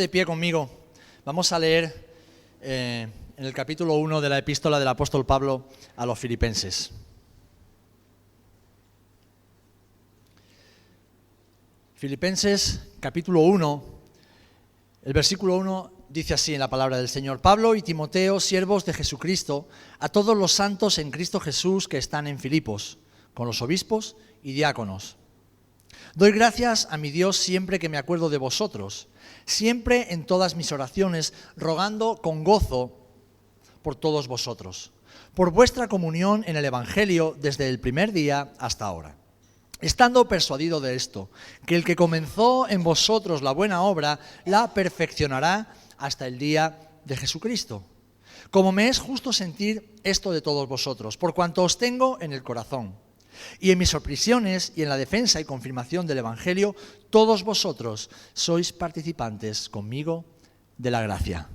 de pie conmigo. Vamos a leer en el capítulo 1 de la epístola del apóstol Pablo a los filipenses. Filipenses, capítulo 1, el versículo 1 dice así en la palabra del Señor: Pablo y Timoteo, siervos de Jesucristo, a todos los santos en Cristo Jesús que están en Filipos, con los obispos y diáconos. Doy gracias a mi Dios siempre que me acuerdo de vosotros, siempre en todas mis oraciones, rogando con gozo por todos vosotros, por vuestra comunión en el Evangelio desde el primer día hasta ahora. Estando persuadido de esto, que el que comenzó en vosotros la buena obra, la perfeccionará hasta el día de Jesucristo. Como me es justo sentir esto de todos vosotros, por cuanto os tengo en el corazón. Y en mis prisiones y en la defensa y confirmación del Evangelio, todos vosotros sois participantes conmigo de la gracia.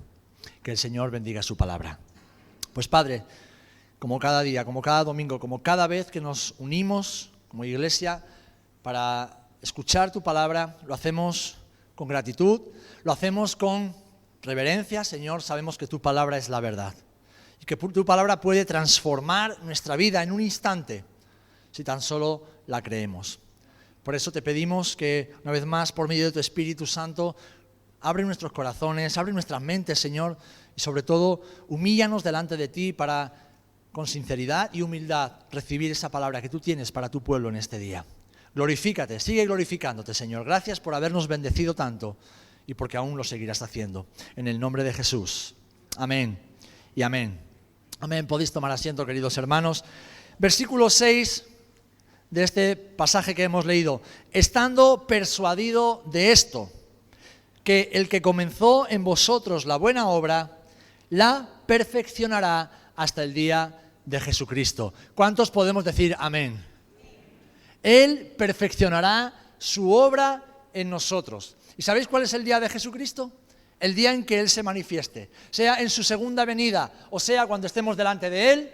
Que el Señor bendiga su palabra. Pues Padre, como cada día, como cada domingo, como cada vez que nos unimos como iglesia para escuchar tu palabra, lo hacemos con gratitud, lo hacemos con reverencia. Señor, sabemos que tu palabra es la verdad y que tu palabra puede transformar nuestra vida en un instante si tan solo la creemos. Por eso te pedimos que una vez más, por medio de tu Espíritu Santo, abre nuestros corazones, abre nuestras mentes, Señor, y sobre todo humíllanos delante de ti para, con sinceridad y humildad, recibir esa palabra que tú tienes para tu pueblo en este día. Glorifícate, sigue glorificándote, Señor. Gracias por habernos bendecido tanto y porque aún lo seguirás haciendo. En el nombre de Jesús. Amén y amén. Amén. Podéis tomar asiento, queridos hermanos. Versículo 6 de este pasaje que hemos leído. Estando persuadido de esto, que el que comenzó en vosotros la buena obra, la perfeccionará hasta el día de Jesucristo. ¿Cuántos podemos decir amén? Él perfeccionará su obra en nosotros. ¿Y sabéis cuál es el día de Jesucristo? El día en que Él se manifieste. Sea en su segunda venida o sea cuando estemos delante de Él,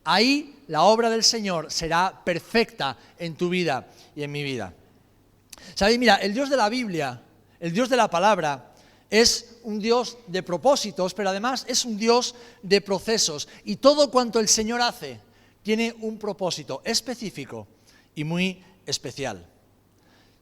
ahí la obra del Señor será perfecta en tu vida y en mi vida. ¿Sabéis? Mira, el Dios de la Biblia, el Dios de la palabra, es un Dios de propósitos, pero además es un Dios de procesos. Y todo cuanto el Señor hace tiene un propósito específico y muy especial.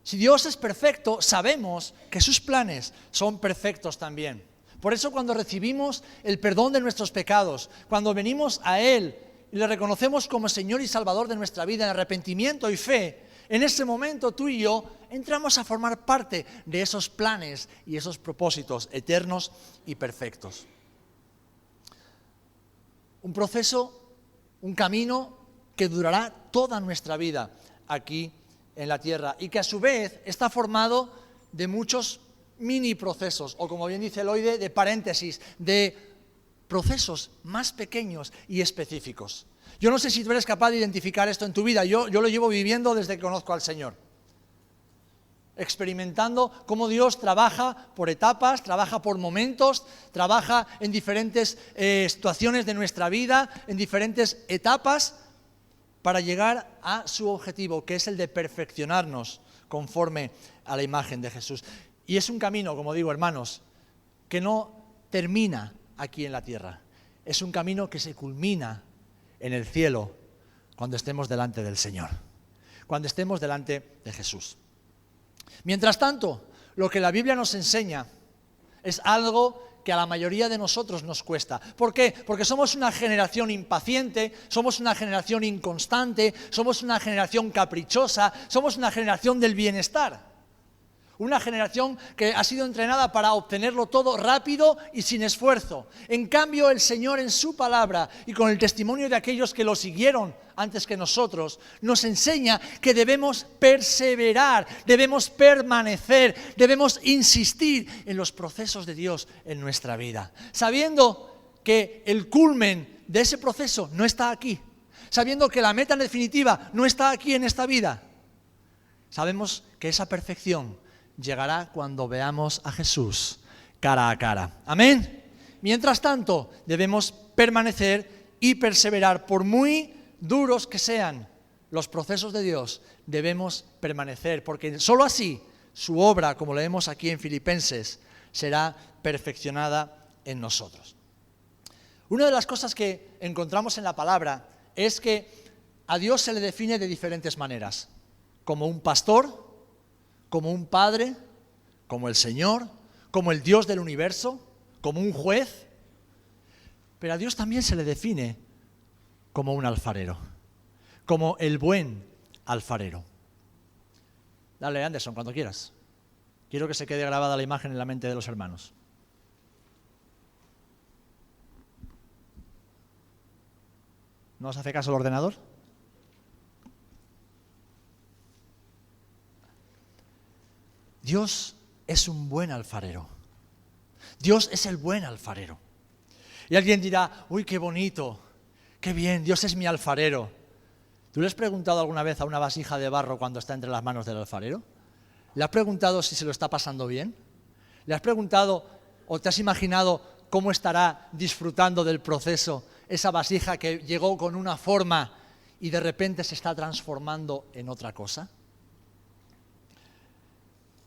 Si Dios es perfecto, sabemos que sus planes son perfectos también. Por eso cuando recibimos el perdón de nuestros pecados, cuando venimos a Él y le reconocemos como Señor y Salvador de nuestra vida en arrepentimiento y fe, en ese momento tú y yo entramos a formar parte de esos planes y esos propósitos eternos y perfectos. Un proceso, un camino que durará toda nuestra vida aquí en la tierra y que a su vez está formado de muchos mini procesos, o como bien dice Eloide, de paréntesis, de procesos más pequeños y específicos. Yo no sé si tú eres capaz de identificar esto en tu vida. Yo lo llevo viviendo desde que conozco al Señor. Experimentando cómo Dios trabaja por etapas, trabaja por momentos, trabaja en diferentes situaciones de nuestra vida, en diferentes etapas, para llegar a su objetivo, que es el de perfeccionarnos conforme a la imagen de Jesús. Y es un camino, como digo, hermanos, que no termina aquí en la tierra. Es un camino que se culmina en el cielo cuando estemos delante del Señor, cuando estemos delante de Jesús. Mientras tanto, lo que la Biblia nos enseña es algo que a la mayoría de nosotros nos cuesta. ¿Por qué? Porque somos una generación impaciente, somos una generación inconstante, somos una generación caprichosa, somos una generación del bienestar. Una generación que ha sido entrenada para obtenerlo todo rápido y sin esfuerzo. En cambio, el Señor en su palabra y con el testimonio de aquellos que lo siguieron antes que nosotros, nos enseña que debemos perseverar, debemos permanecer, debemos insistir en los procesos de Dios en nuestra vida. Sabiendo que el culmen de ese proceso no está aquí. Sabiendo que la meta definitiva no está aquí en esta vida. Sabemos que esa perfección llegará cuando veamos a Jesús cara a cara. Amén. Mientras tanto, debemos permanecer y perseverar. Por muy duros que sean los procesos de Dios, debemos permanecer, porque solo así su obra, como leemos aquí en Filipenses, será perfeccionada en nosotros. Una de las cosas que encontramos en la palabra es que a Dios se le define de diferentes maneras, como un pastor, como un padre, como el Señor, como el Dios del universo, como un juez, pero a Dios también se le define como un alfarero, como el buen alfarero. Dale, Anderson, cuando quieras. Quiero que se quede grabada la imagen en la mente de los hermanos. ¿No os hace caso el ordenador? Dios es un buen alfarero. Dios es el buen alfarero. Y alguien dirá, uy, qué bonito, qué bien, Dios es mi alfarero. ¿Tú le has preguntado alguna vez a una vasija de barro cuando está entre las manos del alfarero? ¿Le has preguntado si se lo está pasando bien? ¿Le has preguntado o te has imaginado cómo estará disfrutando del proceso esa vasija que llegó con una forma y de repente se está transformando en otra cosa?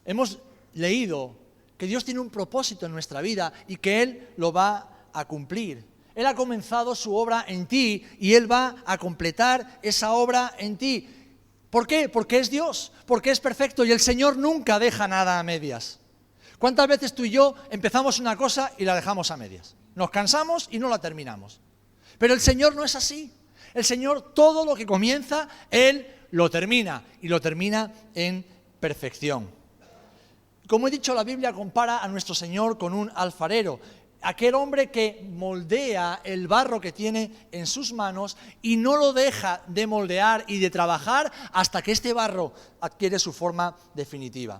Hemos leído que Dios tiene un propósito en nuestra vida y que Él lo va a cumplir. Él ha comenzado su obra en ti y Él va a completar esa obra en ti. ¿Por qué? Porque es Dios, porque es perfecto y el Señor nunca deja nada a medias. ¿Cuántas veces tú y yo empezamos una cosa y la dejamos a medias? Nos cansamos y no la terminamos. Pero el Señor no es así. El Señor todo lo que comienza, Él lo termina y lo termina en perfección. Como he dicho, la Biblia compara a nuestro Señor con un alfarero, aquel hombre que moldea el barro que tiene en sus manos y no lo deja de moldear y de trabajar hasta que este barro adquiere su forma definitiva.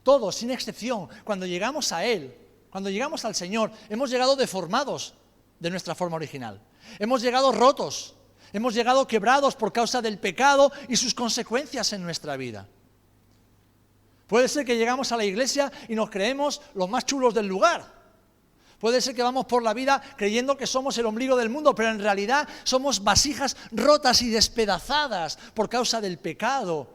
Todos, sin excepción, cuando llegamos a Él, cuando llegamos al Señor, hemos llegado deformados de nuestra forma original. Hemos llegado rotos, hemos llegado quebrados por causa del pecado y sus consecuencias en nuestra vida. Puede ser que llegamos a la iglesia y nos creemos los más chulos del lugar. Puede ser que vamos por la vida creyendo que somos el ombligo del mundo, pero en realidad somos vasijas rotas y despedazadas por causa del pecado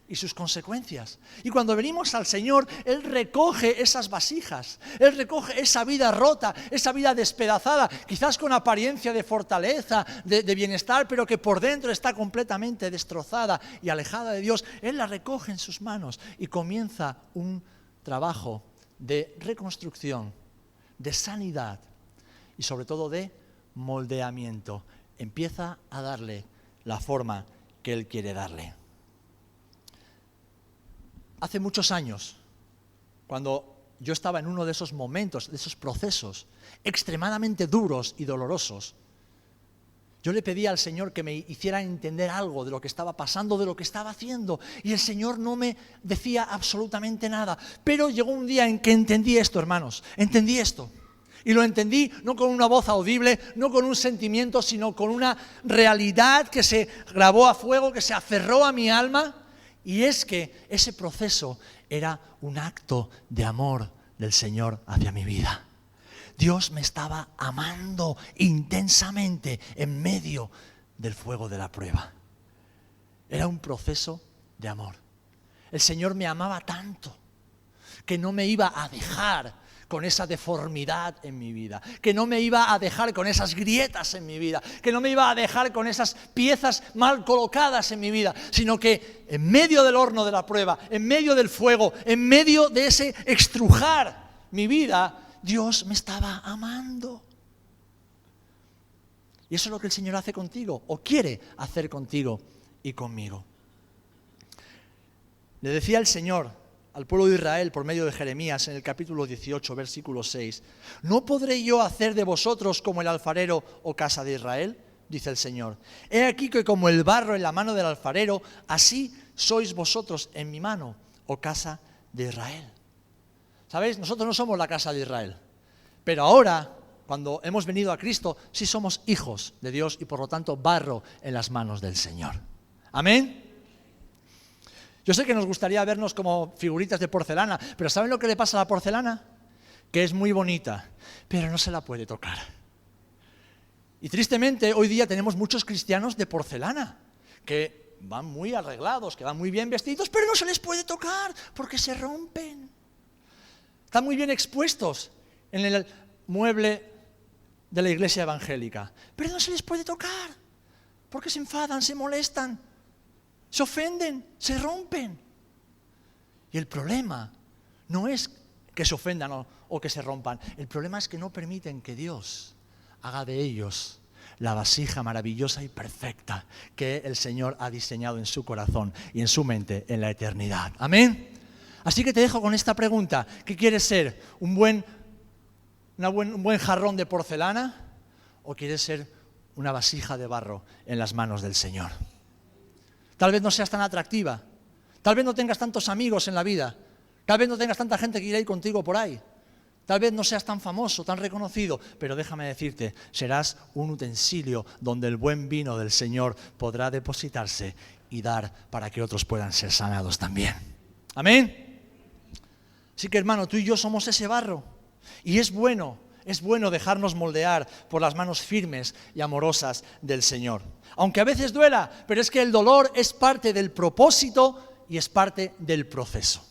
y sus consecuencias. Y cuando venimos al Señor, Él recoge esas vasijas, Él recoge esa vida rota, esa vida despedazada, quizás con apariencia de fortaleza, de bienestar, pero que por dentro está completamente destrozada y alejada de Dios. Él la recoge en sus manos y comienza un trabajo de reconstrucción, de sanidad y sobre todo de moldeamiento. Empieza a darle la forma que Él quiere darle. Hace muchos años, cuando yo estaba en uno de esos momentos, de esos procesos extremadamente duros y dolorosos, yo le pedí al Señor que me hiciera entender algo de lo que estaba pasando, de lo que estaba haciendo, y el Señor no me decía absolutamente nada. Pero llegó un día en que entendí esto, hermanos, entendí esto. Y lo entendí no con una voz audible, no con un sentimiento, sino con una realidad que se grabó a fuego, que se aferró a mi alma. Y es que ese proceso era un acto de amor del Señor hacia mi vida. Dios me estaba amando intensamente en medio del fuego de la prueba. Era un proceso de amor. El Señor me amaba tanto que no me iba a dejar con esa deformidad en mi vida, que no me iba a dejar con esas grietas en mi vida, que no me iba a dejar con esas piezas mal colocadas en mi vida, sino que en medio del horno de la prueba, en medio del fuego, en medio de ese estrujar mi vida, Dios me estaba amando. Y eso es lo que el Señor hace contigo, o quiere hacer contigo y conmigo. Le decía el Señor al pueblo de Israel por medio de Jeremías en el capítulo 18, versículo 6. ¿No podré yo hacer de vosotros como el alfarero o casa de Israel? Dice el Señor. He aquí que como el barro en la mano del alfarero, así sois vosotros en mi mano, oh casa de Israel. ¿Sabéis? Nosotros no somos la casa de Israel, pero ahora, cuando hemos venido a Cristo, sí somos hijos de Dios y por lo tanto barro en las manos del Señor. ¿Amén? Yo sé que nos gustaría vernos como figuritas de porcelana, pero ¿saben lo que le pasa a la porcelana? Que es muy bonita, pero no se la puede tocar. Y tristemente hoy día tenemos muchos cristianos de porcelana, que van muy arreglados, que van muy bien vestidos, pero no se les puede tocar porque se rompen. Están muy bien expuestos en el mueble de la iglesia evangélica, pero no se les puede tocar, porque se enfadan, se molestan, se ofenden, se rompen. Y el problema no es que se ofendan o que se rompan, el problema es que no permiten que Dios haga de ellos la vasija maravillosa y perfecta que el Señor ha diseñado en su corazón y en su mente en la eternidad. Amén. Así que te dejo con esta pregunta: ¿qué quieres ser? ¿Un buen jarrón de porcelana o quieres ser una vasija de barro en las manos del Señor? Tal vez no seas tan atractiva, tal vez no tengas tantos amigos en la vida, tal vez no tengas tanta gente que quiera ir contigo por ahí, tal vez no seas tan famoso, tan reconocido, pero déjame decirte, serás un utensilio donde el buen vino del Señor podrá depositarse y dar para que otros puedan ser sanados también. Amén. Así que, hermano, tú y yo somos ese barro, y es bueno dejarnos moldear por las manos firmes y amorosas del Señor. Aunque a veces duela, pero es que el dolor es parte del propósito y es parte del proceso.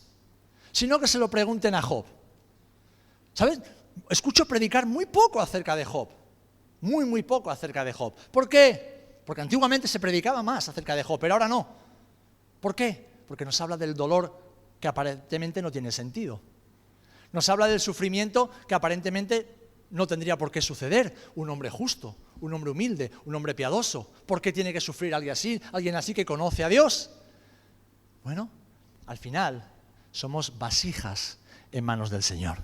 Si no, que se lo pregunten a Job. ¿Sabes? Escucho predicar muy poco acerca de Job, muy poco acerca de Job. ¿Por qué? Porque antiguamente se predicaba más acerca de Job, pero ahora no. ¿Por qué? Porque nos habla del dolor que aparentemente no tiene sentido. Nos habla del sufrimiento que aparentemente no tendría por qué suceder. Un hombre justo, un hombre humilde, un hombre piadoso. ¿Por qué tiene que sufrir alguien así que conoce a Dios? Bueno, al final somos vasijas en manos del Señor.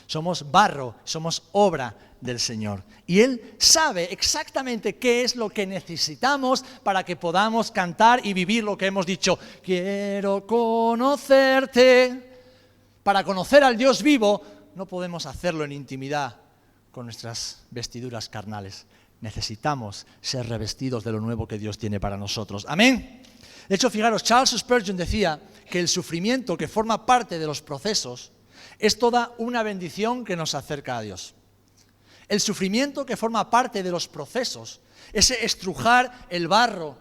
Somos barro, somos obra del Señor. Y Él sabe exactamente qué es lo que necesitamos para que podamos cantar y vivir lo que hemos dicho. Quiero conocerte. Para conocer al Dios vivo, no podemos hacerlo en intimidad con nuestras vestiduras carnales. Necesitamos ser revestidos de lo nuevo que Dios tiene para nosotros. Amén. De hecho, fijaros, Charles Spurgeon decía que el sufrimiento que forma parte de los procesos es toda una bendición que nos acerca a Dios. El sufrimiento que forma parte de los procesos, ese estrujar el barro,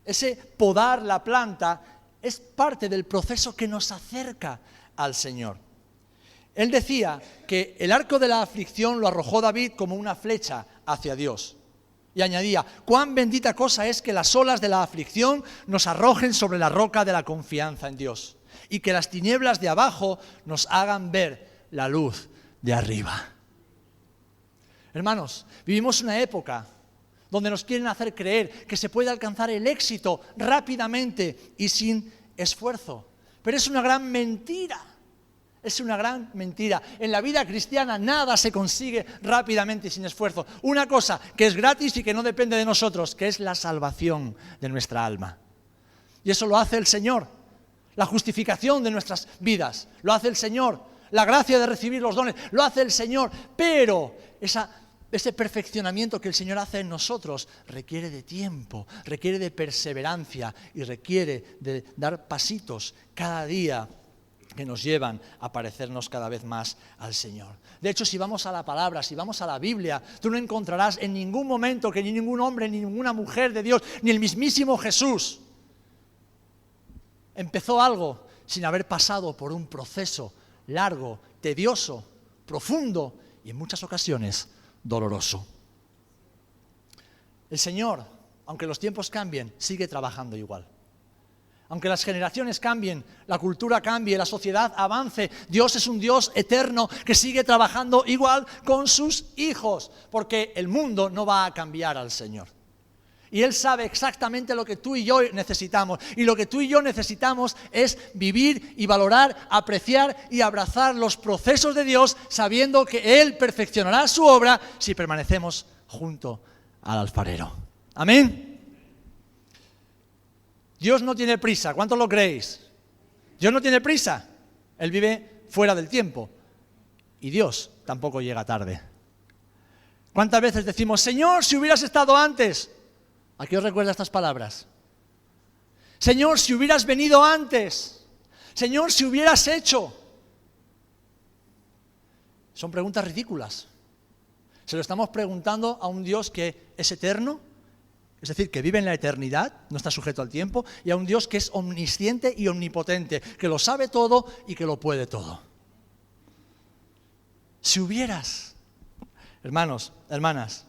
ese podar la planta, es parte del proceso que nos acerca al Señor. Él decía que el arco de la aflicción lo arrojó David como una flecha hacia Dios. Y añadía: cuán bendita cosa es que las olas de la aflicción nos arrojen sobre la roca de la confianza en Dios, y que las tinieblas de abajo nos hagan ver la luz de arriba. Hermanos, vivimos una época donde nos quieren hacer creer que se puede alcanzar el éxito rápidamente y sin esfuerzo. Pero es una gran mentira. Es una gran mentira. En la vida cristiana nada se consigue rápidamente y sin esfuerzo. Una cosa que es gratis y que no depende de nosotros, que es la salvación de nuestra alma. Y eso lo hace el Señor. La justificación de nuestras vidas lo hace el Señor. La gracia de recibir los dones lo hace el Señor. Pero ese perfeccionamiento que el Señor hace en nosotros requiere de tiempo, requiere de perseverancia y requiere de dar pasitos cada día que nos llevan a parecernos cada vez más al Señor. De hecho, si vamos a la palabra, si vamos a la Biblia, tú no encontrarás en ningún momento que ni ningún hombre, ni ninguna mujer de Dios, ni el mismísimo Jesús empezó algo sin haber pasado por un proceso largo, tedioso, profundo y en muchas ocasiones doloroso. El Señor, aunque los tiempos cambien, sigue trabajando igual. Aunque las generaciones cambien, la cultura cambie, la sociedad avance, Dios es un Dios eterno que sigue trabajando igual con sus hijos, porque el mundo no va a cambiar al Señor. Y Él sabe exactamente lo que tú y yo necesitamos. Y lo que tú y yo necesitamos es vivir y valorar, apreciar y abrazar los procesos de Dios, sabiendo que Él perfeccionará su obra si permanecemos junto al alfarero. Amén. Dios no tiene prisa. ¿Cuántos lo creéis? Dios no tiene prisa. Él vive fuera del tiempo. Y Dios tampoco llega tarde. ¿Cuántas veces decimos: Señor, si hubieras estado antes? ¿A qué os recuerda estas palabras? Señor, si hubieras venido antes. Señor, si hubieras hecho. Son preguntas ridículas. Se lo estamos preguntando a un Dios que es eterno, es decir, que vive en la eternidad, no está sujeto al tiempo, y a un Dios que es omnisciente y omnipotente, que lo sabe todo y que lo puede todo. Si hubieras, hermanos, hermanas,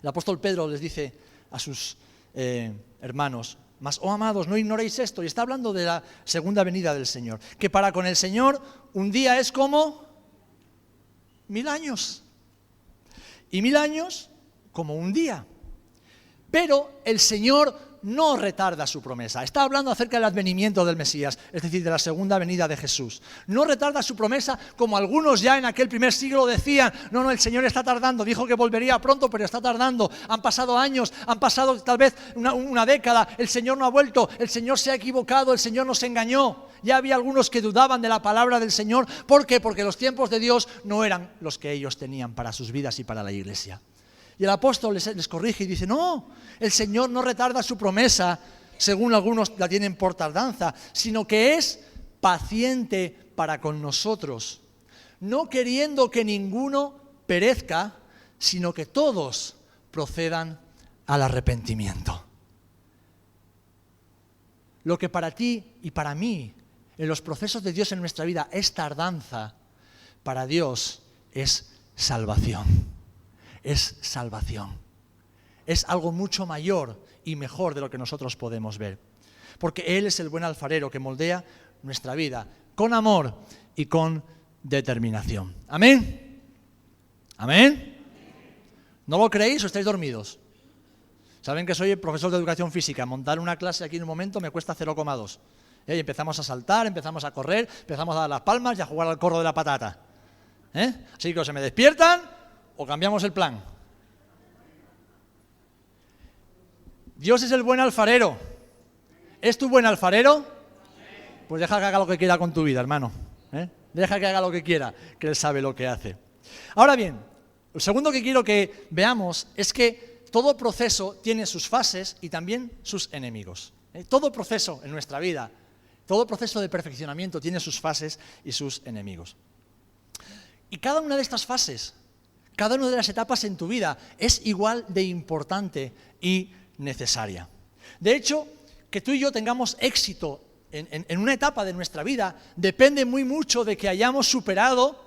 el apóstol Pedro les dice a sus hermanos, mas, oh amados, no ignoréis esto, y está hablando de la segunda venida del Señor, que para con el Señor un día es como 1000 años, y 1000 años como un día. Pero el Señor no retarda su promesa. Está hablando acerca del advenimiento del Mesías, es decir, de la segunda venida de Jesús. No retarda su promesa como algunos ya en aquel primer siglo decían, no, el Señor está tardando, dijo que volvería pronto, pero está tardando. Han pasado años, han pasado tal vez una década, el Señor no ha vuelto, el Señor se ha equivocado, el Señor nos engañó. Ya había algunos que dudaban de la palabra del Señor. ¿Por qué? Porque los tiempos de Dios no eran los que ellos tenían para sus vidas y para la iglesia. Y el apóstol les corrige y dice, no, el Señor no retarda su promesa, según algunos la tienen por tardanza, sino que es paciente para con nosotros, no queriendo que ninguno perezca, sino que todos procedan al arrepentimiento. Lo que para ti y para mí, en los procesos de Dios en nuestra vida, es tardanza, para Dios es salvación. Es salvación. Es algo mucho mayor y mejor de lo que nosotros podemos ver. Porque Él es el buen alfarero que moldea nuestra vida con amor y con determinación. ¿Amén? ¿Amén? ¿No lo creéis o estáis dormidos? Saben que soy el profesor de educación física. Montar una clase aquí en un momento me cuesta 0,2. Y empezamos a saltar, empezamos a correr, empezamos a dar las palmas y a jugar al corro de la patata. Así que o se me despiertan o cambiamos el plan. Dios es el buen alfarero. ¿Es tu buen alfarero? Pues deja que haga lo que quiera con tu vida, hermano. Deja que haga lo que quiera, que Él sabe lo que hace. Ahora bien, lo segundo que quiero que veamos es que todo proceso tiene sus fases y también sus enemigos. Todo proceso en nuestra vida, todo proceso de perfeccionamiento tiene sus fases y sus enemigos. Y cada una de estas fases, cada una de las etapas en tu vida es igual de importante y necesaria. De hecho, que tú y yo tengamos éxito en una etapa de nuestra vida depende muy mucho de que hayamos superado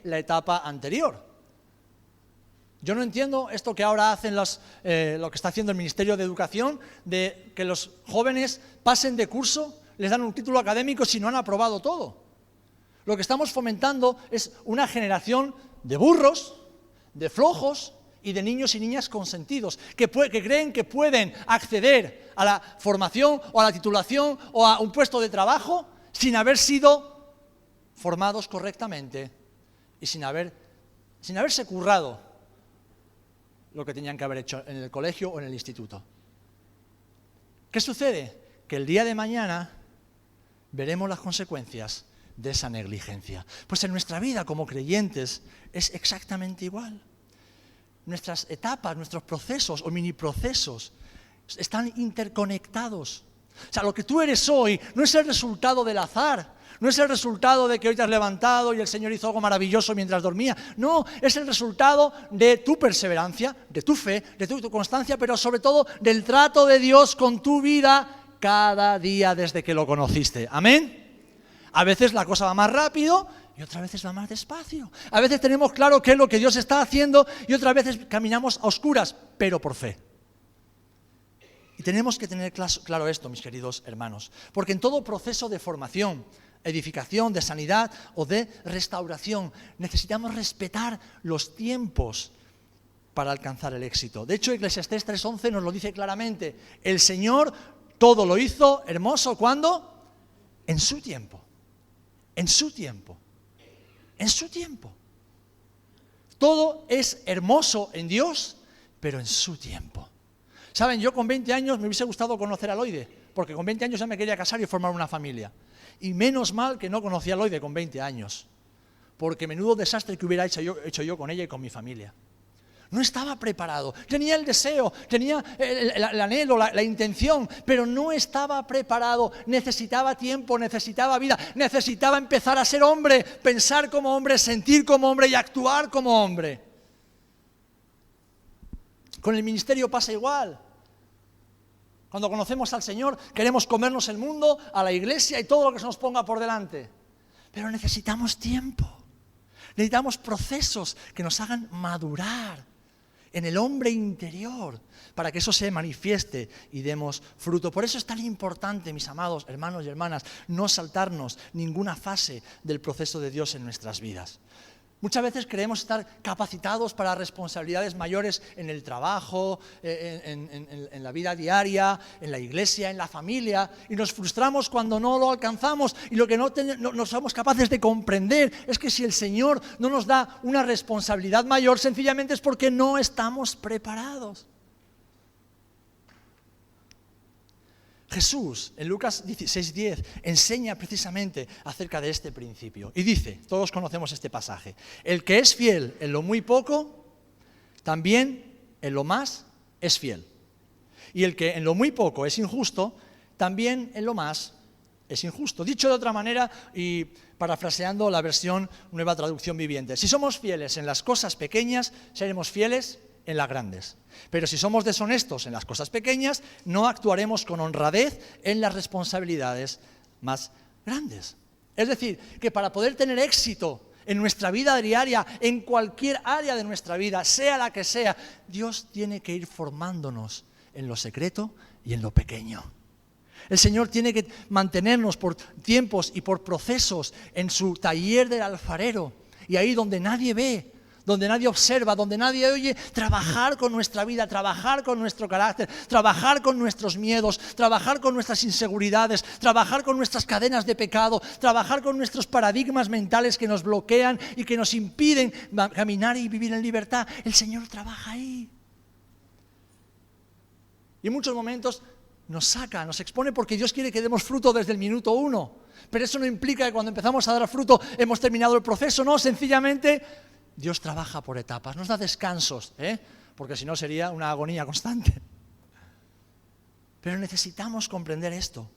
la etapa anterior. Yo no entiendo esto que ahora hacen lo que está haciendo el Ministerio de Educación, de que los jóvenes pasen de curso, les dan un título académico si no han aprobado todo. Lo que estamos fomentando es una generación de burros, de flojos y de niños y niñas consentidos, que creen que pueden acceder a la formación o a la titulación o a un puesto de trabajo sin haber sido formados correctamente y sin haberse currado lo que tenían que haber hecho en el colegio o en el instituto. ¿Qué sucede? Que el día de mañana veremos las consecuencias de esa negligencia. Pues en nuestra vida como creyentes es exactamente igual. Nuestras etapas, nuestros procesos o mini procesos están interconectados. O sea, lo que tú eres hoy no es el resultado del azar, no es el resultado de que hoy te has levantado y el Señor hizo algo maravilloso mientras dormía. No, es el resultado de tu perseverancia, de tu fe, de tu constancia, pero sobre todo del trato de Dios con tu vida cada día desde que lo conociste. ¿Amén? A veces la cosa va más rápido y otras veces va más despacio. A veces tenemos claro qué es lo que Dios está haciendo y otras veces caminamos a oscuras, pero por fe. Y tenemos que tener claro esto, mis queridos hermanos, porque en todo proceso de formación, edificación, de sanidad o de restauración, necesitamos respetar los tiempos para alcanzar el éxito. De hecho, Eclesiastés 3:11 nos lo dice claramente. El Señor todo lo hizo hermoso, ¿cuándo? En su tiempo. En su tiempo. En su tiempo. Todo es hermoso en Dios, pero en su tiempo. Saben, yo con 20 años me hubiese gustado conocer a Loide, porque con 20 años ya me quería casar y formar una familia. Y menos mal que no conocí a Loide con 20 años, porque menudo desastre que hubiera hecho yo con ella y con mi familia. No estaba preparado, tenía el deseo, tenía el anhelo, la intención, pero no estaba preparado, necesitaba tiempo, necesitaba vida, necesitaba empezar a ser hombre, pensar como hombre, sentir como hombre y actuar como hombre. Con el ministerio pasa igual. Cuando conocemos al Señor, queremos comernos el mundo, a la iglesia y todo lo que se nos ponga por delante. Pero necesitamos tiempo. Necesitamos procesos que nos hagan madurar en el hombre interior, para que eso se manifieste y demos fruto. Por eso es tan importante, mis amados hermanos y hermanas, no saltarnos ninguna fase del proceso de Dios en nuestras vidas. Muchas veces creemos estar capacitados para responsabilidades mayores en el trabajo, en la vida diaria, en la iglesia, en la familia, y nos frustramos cuando no lo alcanzamos. Y lo que no somos capaces de comprender es que si el Señor no nos da una responsabilidad mayor, sencillamente es porque no estamos preparados. Jesús, en Lucas 16:10, enseña precisamente acerca de este principio. Y dice, todos conocemos este pasaje, el que es fiel en lo muy poco, también en lo más es fiel. Y el que en lo muy poco es injusto, también en lo más es injusto. Dicho de otra manera, y parafraseando la versión Nueva Traducción Viviente, si somos fieles en las cosas pequeñas, seremos fieles en las grandes. Pero si somos deshonestos en las cosas pequeñas, no actuaremos con honradez en las responsabilidades más grandes. Es decir, que para poder tener éxito en nuestra vida diaria, en cualquier área de nuestra vida, sea la que sea, Dios tiene que ir formándonos en lo secreto y en lo pequeño. El Señor tiene que mantenernos por tiempos y por procesos en su taller del alfarero, y ahí donde nadie ve, donde nadie observa, donde nadie oye, trabajar con nuestra vida, trabajar con nuestro carácter, trabajar con nuestros miedos, trabajar con nuestras inseguridades, trabajar con nuestras cadenas de pecado, trabajar con nuestros paradigmas mentales que nos bloquean y que nos impiden caminar y vivir en libertad. El Señor trabaja ahí. Y en muchos momentos nos saca, nos expone porque Dios quiere que demos fruto desde el minuto 1. Pero eso no implica que cuando empezamos a dar fruto hemos terminado el proceso, no, sencillamente Dios trabaja por etapas, nos da descansos, porque si no sería una agonía constante. Pero necesitamos comprender esto.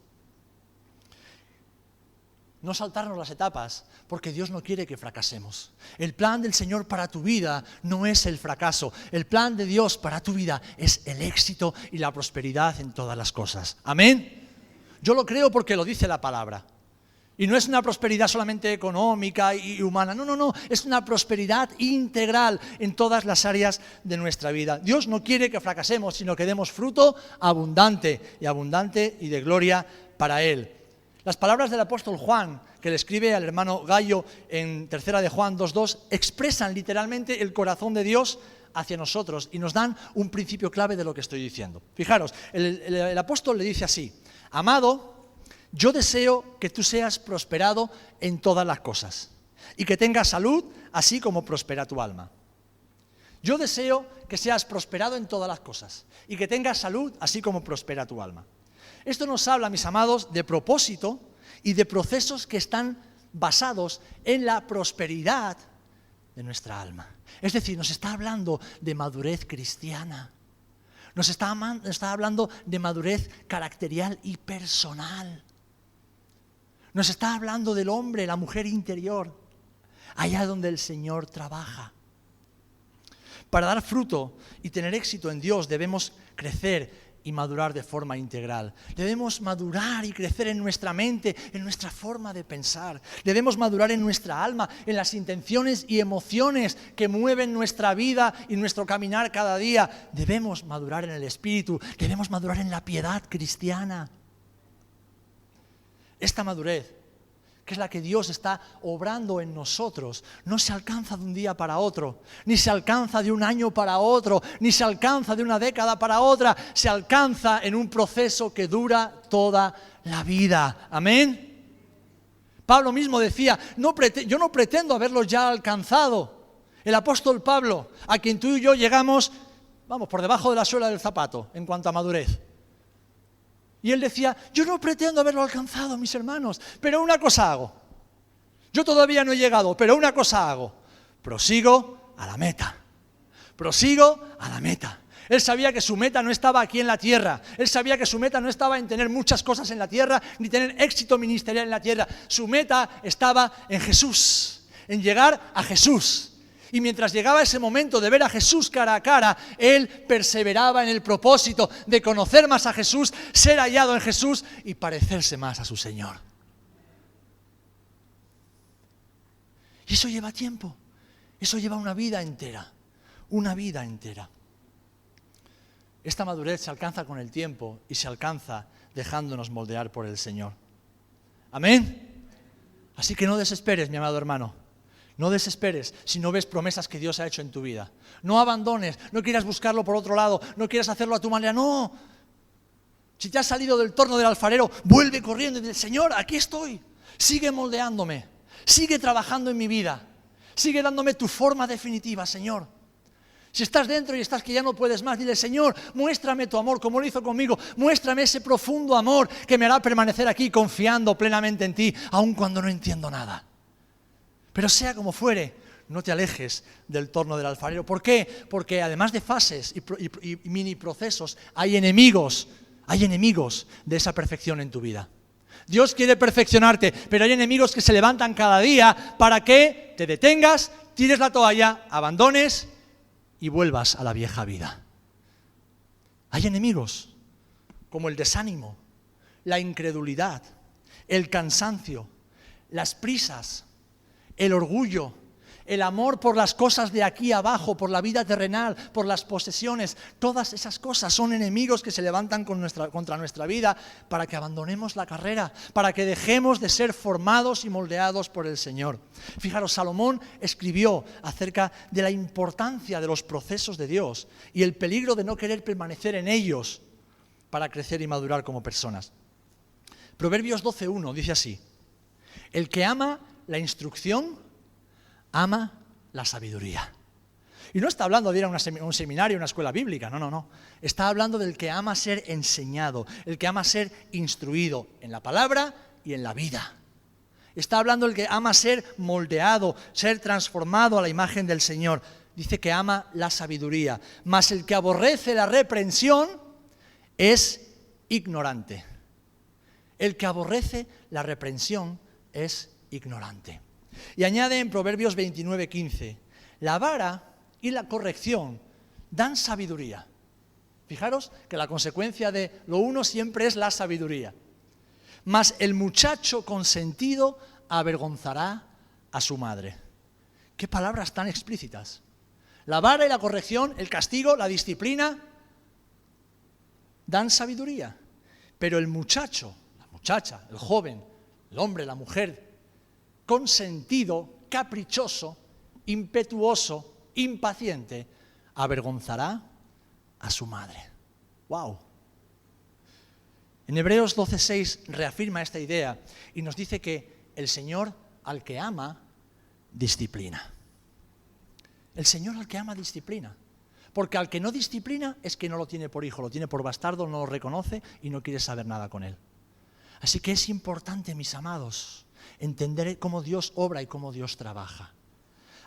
No saltarnos las etapas, porque Dios no quiere que fracasemos. El plan del Señor para tu vida no es el fracaso. El plan de Dios para tu vida es el éxito y la prosperidad en todas las cosas. ¿Amén? Yo lo creo porque lo dice la palabra. Y no es una prosperidad solamente económica y humana, no, es una prosperidad integral en todas las áreas de nuestra vida. Dios no quiere que fracasemos, sino que demos fruto abundante y de gloria para Él. Las palabras del apóstol Juan, que le escribe al hermano Gallo en 3 de Juan 2:2, expresan literalmente el corazón de Dios hacia nosotros y nos dan un principio clave de lo que estoy diciendo. Fijaros, el apóstol le dice así: amado, yo deseo que tú seas prosperado en todas las cosas y que tengas salud, así como prospera tu alma. Yo deseo que seas prosperado en todas las cosas y que tengas salud, así como prospera tu alma. Esto nos habla, mis amados, de propósito y de procesos que están basados en la prosperidad de nuestra alma. Es decir, nos está hablando de madurez cristiana. Nos está hablando de madurez caracterial y personal. Nos está hablando del hombre, la mujer interior, allá donde el Señor trabaja. Para dar fruto y tener éxito en Dios debemos crecer y madurar de forma integral. Debemos madurar y crecer en nuestra mente, en nuestra forma de pensar. Debemos madurar en nuestra alma, en las intenciones y emociones que mueven nuestra vida y nuestro caminar cada día. Debemos madurar en el espíritu, debemos madurar en la piedad cristiana. Esta madurez, que es la que Dios está obrando en nosotros, no se alcanza de un día para otro, ni se alcanza de un año para otro, ni se alcanza de una década para otra, se alcanza en un proceso que dura toda la vida. ¿Amén? Pablo mismo decía, yo no pretendo haberlo ya alcanzado. El apóstol Pablo, a quien tú y yo llegamos, por debajo de la suela del zapato en cuanto a madurez. Y él decía, yo no pretendo haberlo alcanzado, mis hermanos, pero una cosa hago. Yo todavía no he llegado, pero una cosa hago. Prosigo a la meta. Prosigo a la meta. Él sabía que su meta no estaba aquí en la tierra. Él sabía que su meta no estaba en tener muchas cosas en la tierra, ni tener éxito ministerial en la tierra. Su meta estaba en Jesús, en llegar a Jesús. Y mientras llegaba ese momento de ver a Jesús cara a cara, él perseveraba en el propósito de conocer más a Jesús, ser hallado en Jesús y parecerse más a su Señor. Y eso lleva tiempo. Eso lleva una vida entera, una vida entera. Esta madurez se alcanza con el tiempo y se alcanza dejándonos moldear por el Señor. ¿Amén? Así que no desesperes, mi amado hermano. No desesperes si no ves promesas que Dios ha hecho en tu vida. No abandones, no quieras buscarlo por otro lado, no quieras hacerlo a tu manera, no. Si te has salido del torno del alfarero, vuelve corriendo y dice, Señor, aquí estoy. Sigue moldeándome, sigue trabajando en mi vida, sigue dándome tu forma definitiva, Señor. Si estás dentro y estás que ya no puedes más, dile, Señor, muéstrame tu amor como lo hizo conmigo, muéstrame ese profundo amor que me hará permanecer aquí confiando plenamente en ti, aun cuando no entiendo nada. Pero sea como fuere, no te alejes del torno del alfarero. ¿Por qué? Porque además de fases y mini procesos, hay enemigos de esa perfección en tu vida. Dios quiere perfeccionarte, pero hay enemigos que se levantan cada día para que te detengas, tires la toalla, abandones y vuelvas a la vieja vida. Hay enemigos como el desánimo, la incredulidad, el cansancio, las prisas, el orgullo, el amor por las cosas de aquí abajo, por la vida terrenal, por las posesiones. Todas esas cosas son enemigos que se levantan contra nuestra vida para que abandonemos la carrera, para que dejemos de ser formados y moldeados por el Señor. Fijaros, Salomón escribió acerca de la importancia de los procesos de Dios y el peligro de no querer permanecer en ellos para crecer y madurar como personas. Proverbios 12:1 dice así: el que ama la instrucción ama la sabiduría. Y no está hablando de ir a un seminario, una escuela bíblica, no. Está hablando del que ama ser enseñado, el que ama ser instruido en la palabra y en la vida. Está hablando del que ama ser moldeado, ser transformado a la imagen del Señor. Dice que ama la sabiduría. Mas el que aborrece la reprensión es ignorante. El que aborrece la reprensión es ignorante. Y añade en Proverbios 29:15, la vara y la corrección dan sabiduría. Fijaros que la consecuencia de lo uno siempre es la sabiduría. Mas el muchacho consentido avergonzará a su madre. Qué palabras tan explícitas. La vara y la corrección, el castigo, la disciplina, dan sabiduría. Pero el muchacho, la muchacha, el joven, el hombre, la mujer, consentido, caprichoso, impetuoso, impaciente, avergonzará a su madre. ¡Wow! En Hebreos 12:6 reafirma esta idea y nos dice que el Señor al que ama, disciplina. El Señor al que ama, disciplina. Porque al que no disciplina es que no lo tiene por hijo, lo tiene por bastardo, no lo reconoce y no quiere saber nada con él. Así que es importante, mis amados, entender cómo Dios obra y cómo Dios trabaja.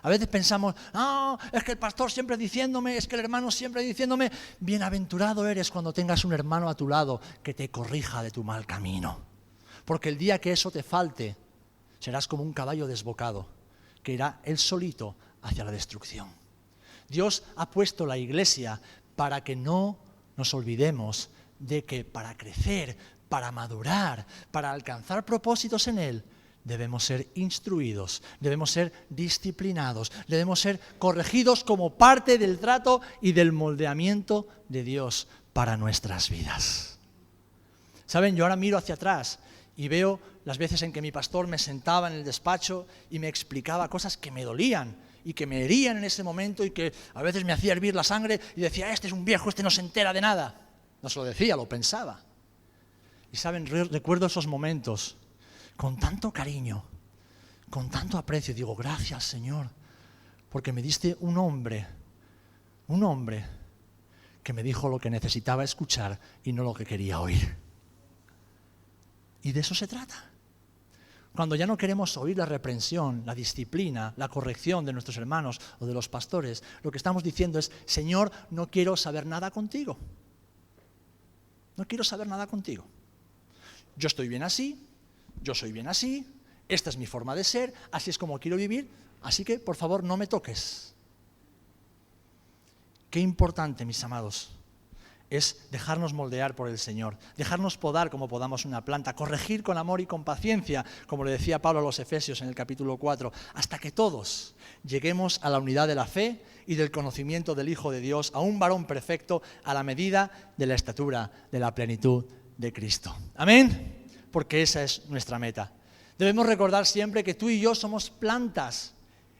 A veces pensamos, no, es que el pastor siempre diciéndome, es que el hermano siempre diciéndome, bienaventurado eres cuando tengas un hermano a tu lado que te corrija de tu mal camino. Porque el día que eso te falte, serás como un caballo desbocado, que irá él solito hacia la destrucción. Dios ha puesto la iglesia para que no nos olvidemos de que para crecer, para madurar, para alcanzar propósitos en Él, debemos ser instruidos, debemos ser disciplinados, debemos ser corregidos como parte del trato y del moldeamiento de Dios para nuestras vidas. ¿Saben? Yo ahora miro hacia atrás y veo las veces en que mi pastor me sentaba en el despacho y me explicaba cosas que me dolían y que me herían en ese momento y que a veces me hacía hervir la sangre y decía, este es un viejo, este no se entera de nada. No se lo decía, lo pensaba. Y saben, recuerdo esos momentos con tanto cariño, con tanto aprecio. Digo, gracias, Señor, porque me diste un hombre que me dijo lo que necesitaba escuchar y no lo que quería oír. Y de eso se trata. Cuando ya no queremos oír la reprensión, la disciplina, la corrección de nuestros hermanos o de los pastores, lo que estamos diciendo es, Señor, no quiero saber nada contigo. No quiero saber nada contigo. Yo estoy bien así, yo soy bien así, esta es mi forma de ser, así es como quiero vivir, así que, por favor, no me toques. Qué importante, mis amados, es dejarnos moldear por el Señor, dejarnos podar como podamos una planta, corregir con amor y con paciencia, como le decía Pablo a los Efesios en el capítulo 4, hasta que todos lleguemos a la unidad de la fe y del conocimiento del Hijo de Dios, a un varón perfecto, a la medida de la estatura de la plenitud de Cristo. Amén, porque esa es nuestra meta. Debemos recordar siempre que tú y yo somos plantas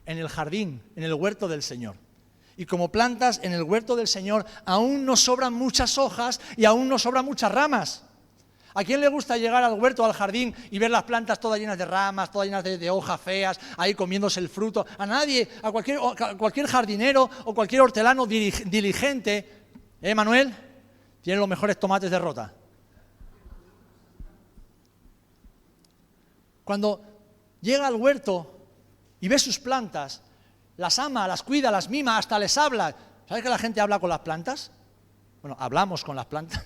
en el jardín, en el huerto del Señor. Y como plantas en el huerto del Señor, aún nos sobran muchas hojas y aún nos sobran muchas ramas. ¿A quién le gusta llegar al huerto, al jardín y ver las plantas todas llenas de ramas, todas llenas de hojas feas, ahí comiéndose el fruto? A nadie, a cualquier jardinero o cualquier hortelano diligente, Manuel, tiene los mejores tomates de Rota. Cuando llega al huerto y ve sus plantas, las ama, las cuida, las mima, hasta les habla. ¿Sabes que la gente habla con las plantas? Bueno, hablamos con las plantas.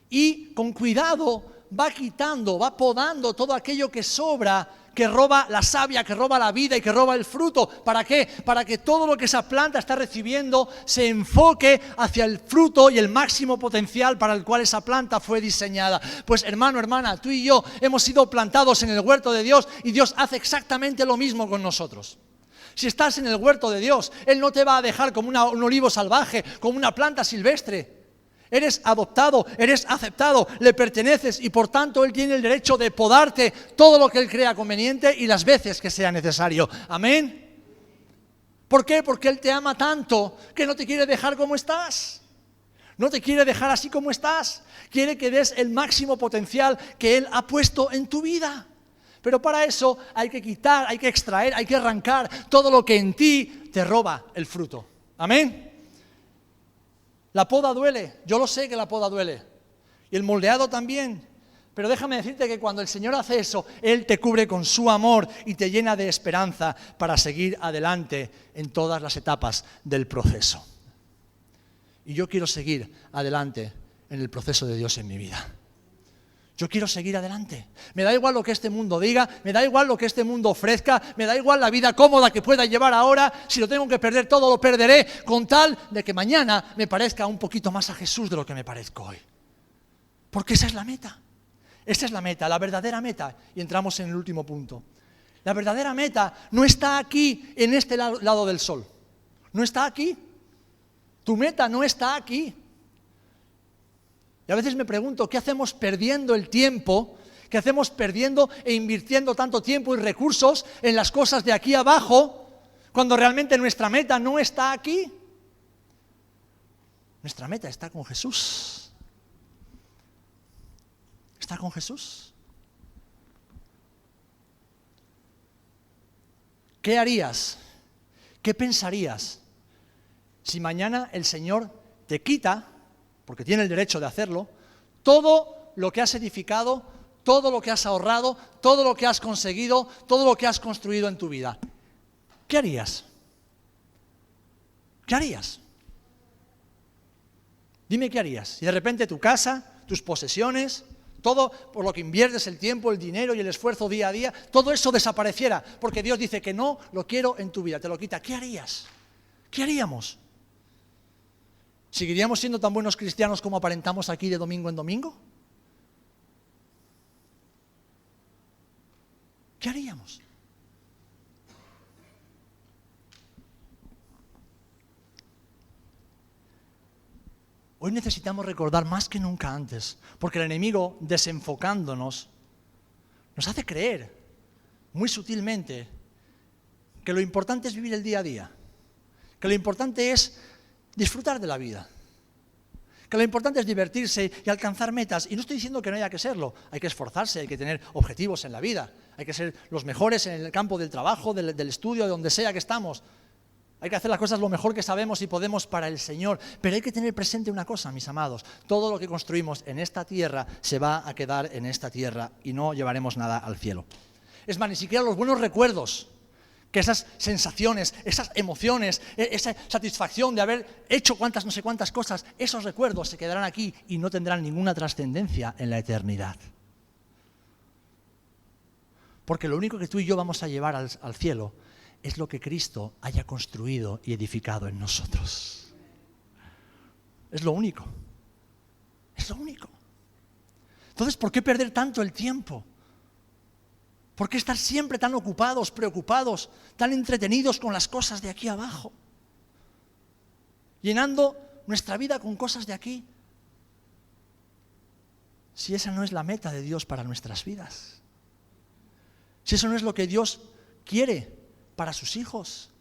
Y con cuidado va quitando, va podando todo aquello que sobra, que roba la savia, que roba la vida y que roba el fruto. ¿Para qué? Para que todo lo que esa planta está recibiendo se enfoque hacia el fruto y el máximo potencial para el cual esa planta fue diseñada. Pues hermano, hermana, tú y yo hemos sido plantados en el huerto de Dios y Dios hace exactamente lo mismo con nosotros. Si estás en el huerto de Dios, Él no te va a dejar como un olivo salvaje, como una planta silvestre. Eres adoptado, eres aceptado, le perteneces y por tanto Él tiene el derecho de podarte todo lo que Él crea conveniente y las veces que sea necesario. Amén. ¿Por qué? Porque Él te ama tanto que no te quiere dejar como estás. No te quiere dejar así como estás. Quiere que des el máximo potencial que Él ha puesto en tu vida. Pero para eso hay que quitar, hay que extraer, hay que arrancar todo lo que en ti te roba el fruto. Amén. La poda duele, yo lo sé que la poda duele. Y el moldeado también. Pero déjame decirte que cuando el Señor hace eso, Él te cubre con su amor y te llena de esperanza para seguir adelante en todas las etapas del proceso. Y yo quiero seguir adelante en el proceso de Dios en mi vida. Yo quiero seguir adelante. Me da igual lo que este mundo diga, me da igual lo que este mundo ofrezca, me da igual la vida cómoda que pueda llevar ahora. Si lo tengo que perder todo, lo perderé, con tal de que mañana me parezca un poquito más a Jesús de lo que me parezco hoy. Porque esa es la meta. Esa es la meta, la verdadera meta. Y entramos en el último punto. La verdadera meta no está aquí, en este lado del sol. No está aquí. Tu meta no está aquí. Y a veces me pregunto, ¿qué hacemos perdiendo el tiempo? ¿Qué hacemos perdiendo e invirtiendo tanto tiempo y recursos en las cosas de aquí abajo, cuando realmente nuestra meta no está aquí? Nuestra meta está con Jesús. Está con Jesús. ¿Qué harías? ¿Qué pensarías si mañana el Señor te quita, porque tiene el derecho de hacerlo, todo lo que has edificado, todo lo que has ahorrado, todo lo que has conseguido, todo lo que has construido en tu vida? ¿Qué harías? ¿Qué harías? Dime qué harías. Si de repente tu casa, tus posesiones, todo por lo que inviertes el tiempo, el dinero y el esfuerzo día a día, todo eso desapareciera, porque Dios dice que no lo quiero en tu vida, te lo quita. ¿Qué harías? ¿Qué haríamos? ¿Seguiríamos siendo tan buenos cristianos como aparentamos aquí de domingo en domingo? ¿Qué haríamos? Hoy necesitamos recordar más que nunca antes, porque el enemigo, desenfocándonos, nos hace creer, muy sutilmente, que lo importante es vivir el día a día, que lo importante es disfrutar de la vida, que lo importante es divertirse y alcanzar metas. Y no estoy diciendo que no haya que serlo, hay que esforzarse, hay que tener objetivos en la vida, hay que ser los mejores en el campo del trabajo, del estudio, de donde sea que estamos. Hay que hacer las cosas lo mejor que sabemos y podemos para el Señor. Pero hay que tener presente una cosa, mis amados. Todo lo que construimos en esta tierra se va a quedar en esta tierra y no llevaremos nada al cielo. Es más, ni siquiera los buenos recuerdos, que esas sensaciones, esas emociones, esa satisfacción de haber hecho no sé cuántas cosas, esos recuerdos se quedarán aquí y no tendrán ninguna trascendencia en la eternidad. Porque lo único que tú y yo vamos a llevar al cielo es lo que Cristo haya construido y edificado en nosotros. Es lo único. Es lo único. Entonces, ¿por qué perder tanto el tiempo? ¿Por qué estar siempre tan ocupados, preocupados, tan entretenidos con las cosas de aquí abajo? Llenando nuestra vida con cosas de aquí. Si esa no es la meta de Dios para nuestras vidas. Si eso no es lo que Dios quiere para sus hijos.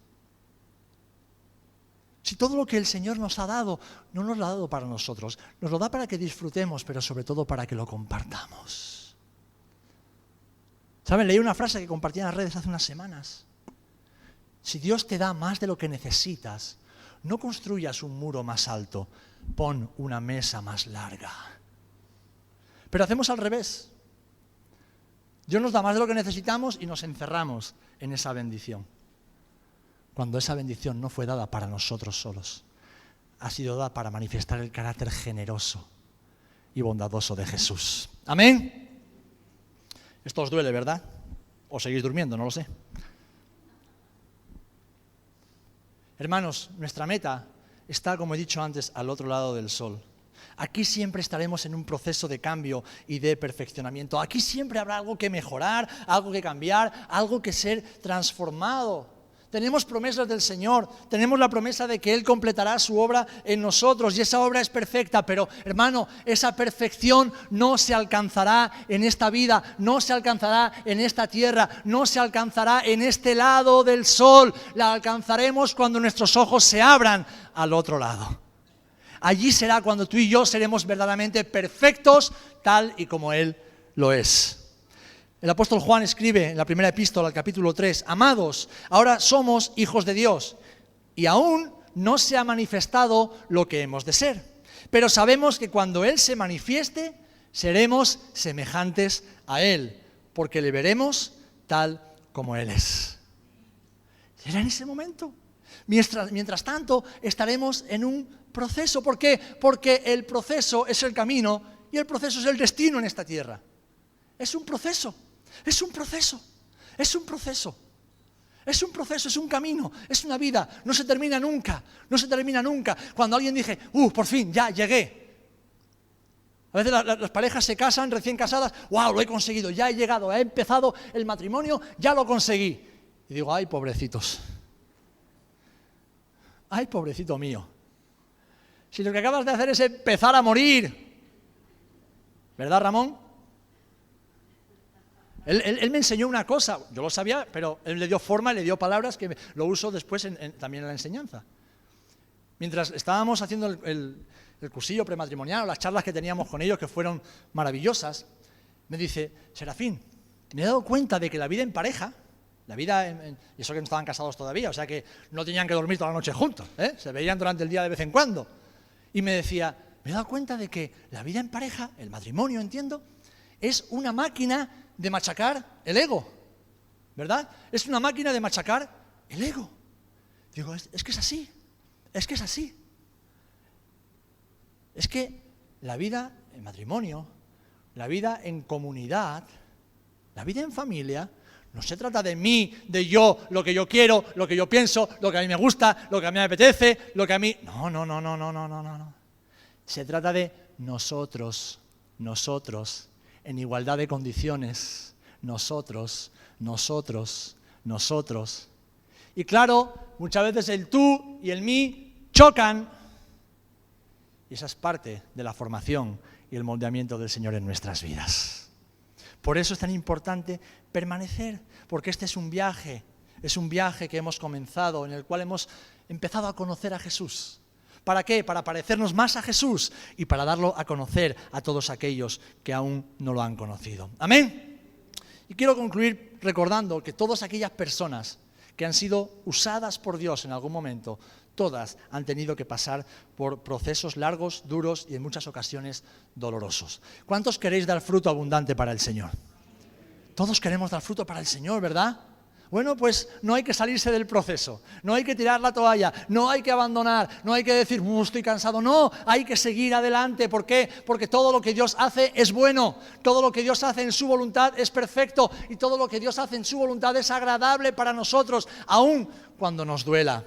Si todo lo que el Señor nos ha dado, no nos lo ha dado para nosotros, nos lo da para que disfrutemos, pero sobre todo para que lo compartamos. ¿Saben? Leí una frase que compartí en las redes hace unas semanas. Si Dios te da más de lo que necesitas, no construyas un muro más alto, pon una mesa más larga. Pero hacemos al revés. Dios nos da más de lo que necesitamos y nos encerramos en esa bendición. Cuando esa bendición no fue dada para nosotros solos, ha sido dada para manifestar el carácter generoso y bondadoso de Jesús. ¿Amén? Esto os duele, ¿verdad? O seguís durmiendo, no lo sé. Hermanos, nuestra meta está, como he dicho antes, al otro lado del sol. Aquí siempre estaremos en un proceso de cambio y de perfeccionamiento. Aquí siempre habrá algo que mejorar, algo que cambiar, algo que ser transformado. Tenemos promesas del Señor, tenemos la promesa de que Él completará su obra en nosotros y esa obra es perfecta, pero hermano, esa perfección no se alcanzará en esta vida, no se alcanzará en esta tierra, no se alcanzará en este lado del sol, la alcanzaremos cuando nuestros ojos se abran al otro lado. Allí será cuando tú y yo seremos verdaderamente perfectos tal y como Él lo es. El apóstol Juan escribe en la primera epístola, al capítulo 3, amados, ahora somos hijos de Dios y aún no se ha manifestado lo que hemos de ser. Pero sabemos que cuando Él se manifieste, seremos semejantes a Él, porque le veremos tal como Él es. Será en ese momento. Mientras tanto, estaremos en un proceso. ¿Por qué? Porque el proceso es el camino y el proceso es el destino en esta tierra. Es un proceso. Es un proceso, es un proceso, es un proceso, es un camino, es una vida, no se termina nunca, no se termina nunca. Cuando alguien dice, por fin, ya llegué. A veces las parejas se casan, recién casadas, wow, lo he conseguido, ya he llegado, he empezado el matrimonio, ya lo conseguí. Y digo, ay, pobrecitos, ay, pobrecito mío, si lo que acabas de hacer es empezar a morir, ¿verdad, Ramón? Él me enseñó una cosa, yo lo sabía, pero él le dio forma, le dio palabras que lo uso después también en la enseñanza. Mientras estábamos haciendo el cursillo prematrimonial, las charlas que teníamos con ellos, que fueron maravillosas, me dice, Serafín, me he dado cuenta de que la vida en pareja, y eso que no estaban casados todavía, o sea que no tenían que dormir toda la noche juntos, se veían durante el día de vez en cuando. Y me decía, me he dado cuenta de que la vida en pareja, el matrimonio, entiendo, es una máquina de machacar el ego, ¿verdad? Es una máquina de machacar el ego. Digo, es que es así, es que es así. Es que la vida en matrimonio, la vida en comunidad, la vida en familia, no se trata de mí, de yo, lo que yo quiero, lo que yo pienso, lo que a mí me gusta, lo que a mí me apetece, lo que a mí... No. Se trata de nosotros, en igualdad de condiciones, nosotros. Y claro, muchas veces el tú y el mí chocan. Y esa es parte de la formación y el moldeamiento del Señor en nuestras vidas. Por eso es tan importante permanecer, porque este es un viaje que hemos comenzado, en el cual hemos empezado a conocer a Jesús. ¿Para qué? Para parecernos más a Jesús y para darlo a conocer a todos aquellos que aún no lo han conocido. ¿Amén? Y quiero concluir recordando que todas aquellas personas que han sido usadas por Dios en algún momento, todas han tenido que pasar por procesos largos, duros y en muchas ocasiones dolorosos. ¿Cuántos queréis dar fruto abundante para el Señor? Todos queremos dar fruto para el Señor, ¿verdad? Bueno, pues no hay que salirse del proceso, no hay que tirar la toalla, no hay que abandonar, no hay que decir, estoy cansado, no, hay que seguir adelante. ¿Por qué? Porque todo lo que Dios hace es bueno, todo lo que Dios hace en su voluntad es perfecto y todo lo que Dios hace en su voluntad es agradable para nosotros, aun cuando nos duela.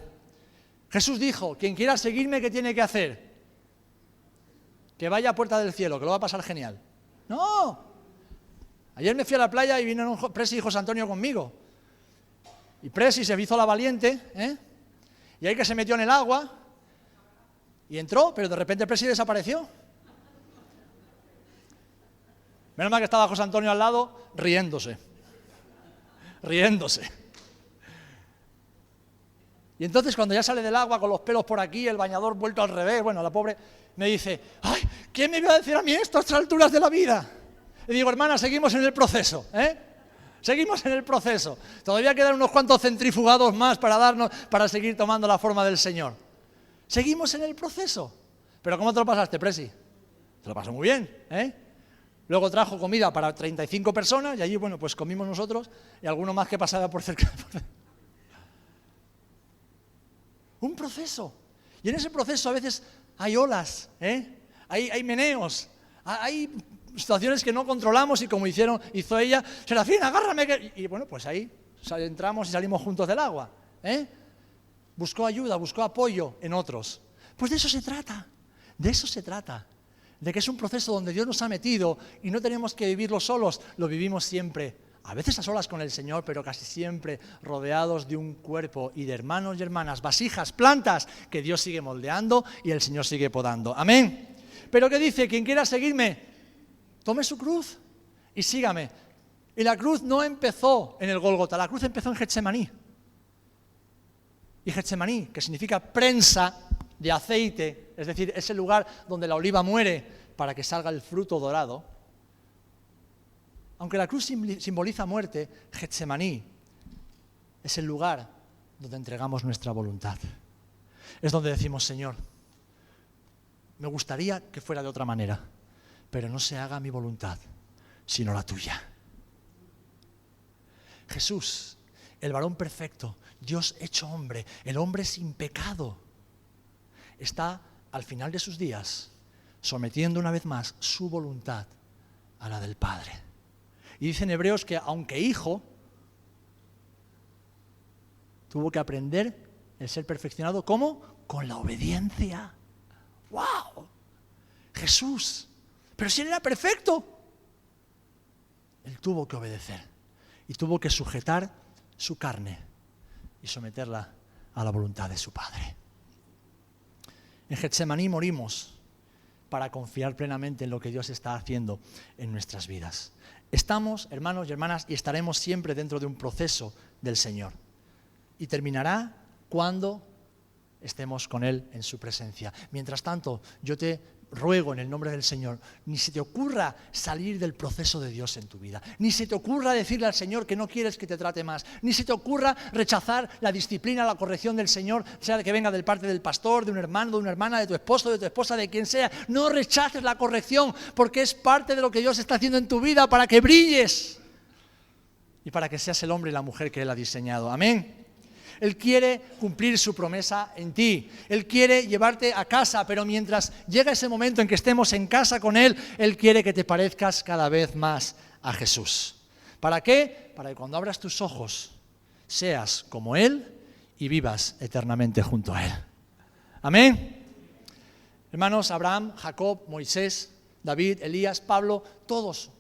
Jesús dijo, quien quiera seguirme, ¿qué tiene que hacer? que vaya a Puerta del Cielo, que lo va a pasar genial. No. Ayer me fui a la playa y vinieron Presi y José Antonio conmigo. Y Presi se hizo la valiente, y ahí que se metió en el agua, y entró, pero de repente Presi desapareció. Menos mal que estaba José Antonio al lado, riéndose. Y entonces cuando ya sale del agua con los pelos por aquí, el bañador vuelto al revés, bueno, la pobre me dice, ¡ay! ¿Quién me iba a decir a mí esto a estas alturas de la vida? Y digo, hermana, seguimos en el proceso, Seguimos en el proceso. Todavía quedan unos cuantos centrifugados más para seguir tomando la forma del Señor. Seguimos en el proceso. Pero ¿cómo te lo pasaste, Presi? Te lo pasó muy bien, Luego trajo comida para 35 personas y allí, bueno, pues comimos nosotros y alguno más que pasaba por cerca. Un proceso. Y en ese proceso a veces hay olas, hay meneos, hay situaciones que no controlamos y como hizo ella, Serafín, agárrame. Y bueno, pues ahí entramos y salimos juntos del agua. Buscó ayuda, buscó apoyo en otros. Pues de eso se trata, de que es un proceso donde Dios nos ha metido y no tenemos que vivirlo solos, lo vivimos siempre. A veces a solas con el Señor, pero casi siempre rodeados de un cuerpo y de hermanos y hermanas, vasijas, plantas, que Dios sigue moldeando y el Señor sigue podando. Amén. Pero ¿qué dice? Quien quiera seguirme, tome su cruz y sígame. Y la cruz no empezó en el Gólgota, la cruz empezó en Getsemaní. Y Getsemaní, que significa prensa de aceite, es decir, es el lugar donde la oliva muere para que salga el fruto dorado. Aunque la cruz simboliza muerte, Getsemaní es el lugar donde entregamos nuestra voluntad. Es donde decimos, Señor, me gustaría que fuera de otra manera, pero no se haga mi voluntad, sino la tuya. Jesús, el varón perfecto, Dios hecho hombre, el hombre sin pecado, está al final de sus días sometiendo una vez más su voluntad a la del Padre. Y dice en Hebreos que aunque hijo, tuvo que aprender el ser perfeccionado, ¿cómo? Con la obediencia. ¡Wow! Jesús, pero si él era perfecto, él tuvo que obedecer y tuvo que sujetar su carne y someterla a la voluntad de su Padre. En Getsemaní morimos para confiar plenamente en lo que Dios está haciendo en nuestras vidas. Estamos, hermanos y hermanas, y estaremos siempre dentro de un proceso del Señor. Y terminará cuando estemos con Él en su presencia. Mientras tanto, yo te ruego en el nombre del Señor, ni se te ocurra salir del proceso de Dios en tu vida, ni se te ocurra decirle al Señor que no quieres que te trate más, ni se te ocurra rechazar la disciplina, la corrección del Señor, sea que venga del parte del pastor, de un hermano, de una hermana, de tu esposo, de tu esposa, de quien sea. No rechaces la corrección, porque es parte de lo que Dios está haciendo en tu vida para que brilles y para que seas el hombre y la mujer que Él ha diseñado. Amén. Él quiere cumplir su promesa en ti. Él quiere llevarte a casa, pero mientras llega ese momento en que estemos en casa con Él, Él quiere que te parezcas cada vez más a Jesús. ¿Para qué? Para que cuando abras tus ojos seas como Él y vivas eternamente junto a Él. Amén. Hermanos, Abraham, Jacob, Moisés, David, Elías, Pablo, todos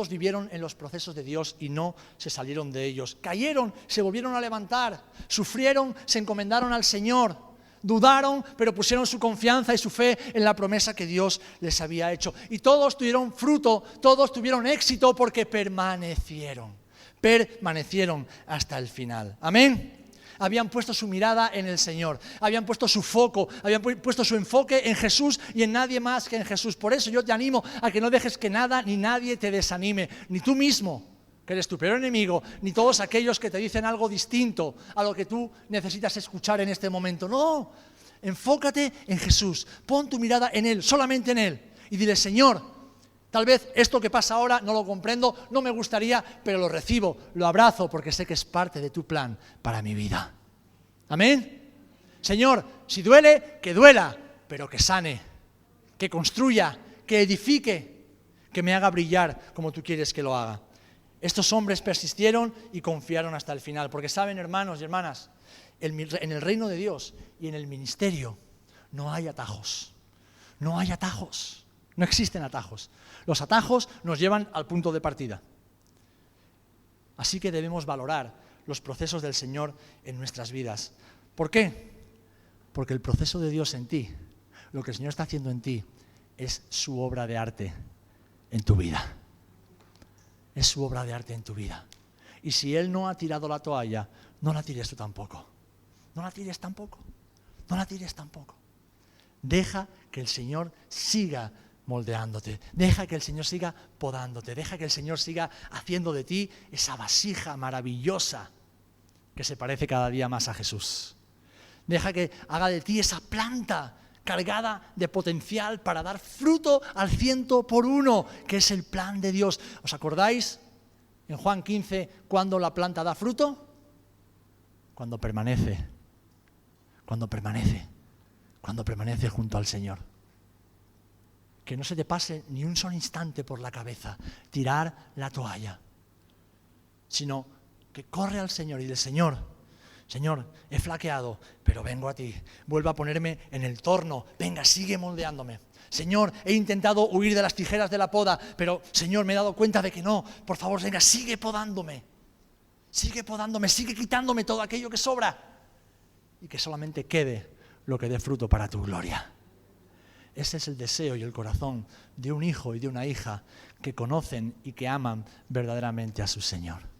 vivieron en los procesos de Dios y no se salieron de ellos. Cayeron, se volvieron a levantar, sufrieron, se encomendaron al Señor, dudaron, pero pusieron su confianza y su fe en la promesa que Dios les había hecho. Y todos tuvieron fruto, todos tuvieron éxito porque permanecieron hasta el final. Amén. Habían puesto su mirada en el Señor, habían puesto su foco, habían puesto su enfoque en Jesús y en nadie más que en Jesús. Por eso yo te animo a que no dejes que nada ni nadie te desanime, ni tú mismo, que eres tu peor enemigo, ni todos aquellos que te dicen algo distinto a lo que tú necesitas escuchar en este momento. No, enfócate en Jesús, pon tu mirada en Él, solamente en Él, y dile, Señor, tal vez esto que pasa ahora no lo comprendo, no me gustaría, pero lo recibo, lo abrazo, porque sé que es parte de tu plan para mi vida. Amén. Señor, si duele, que duela, pero que sane, que construya, que edifique, que me haga brillar como tú quieres que lo haga. Estos hombres persistieron y confiaron hasta el final, porque saben, hermanos y hermanas, en el reino de Dios y en el ministerio no hay atajos, no hay atajos. No existen atajos. Los atajos nos llevan al punto de partida. Así que debemos valorar los procesos del Señor en nuestras vidas. ¿Por qué? Porque el proceso de Dios en ti, lo que el Señor está haciendo en ti, es su obra de arte en tu vida. Es su obra de arte en tu vida. Y si Él no ha tirado la toalla, no la tires tú tampoco. No la tires tampoco. No la tires tampoco. Deja que el Señor siga moldeándote. Deja que el Señor siga podándote. Deja que el Señor siga haciendo de ti esa vasija maravillosa que se parece cada día más a Jesús. Deja que haga de ti esa planta cargada de potencial para dar fruto al 100%, que es el plan de Dios. ¿Os acordáis en Juan 15 cuando la planta da fruto? Cuando permanece junto al Señor. Que no se te pase ni un solo instante por la cabeza tirar la toalla, sino que corre al Señor y dice: Señor, he flaqueado, pero vengo a ti. Vuelvo a ponerme en el torno. Venga, sigue moldeándome. Señor, he intentado huir de las tijeras de la poda, pero Señor, me he dado cuenta de que no. Por favor, venga, sigue podándome. Sigue podándome, sigue quitándome todo aquello que sobra. Y que solamente quede lo que dé fruto para tu gloria. Ese es el deseo y el corazón de un hijo y de una hija que conocen y que aman verdaderamente a su Señor.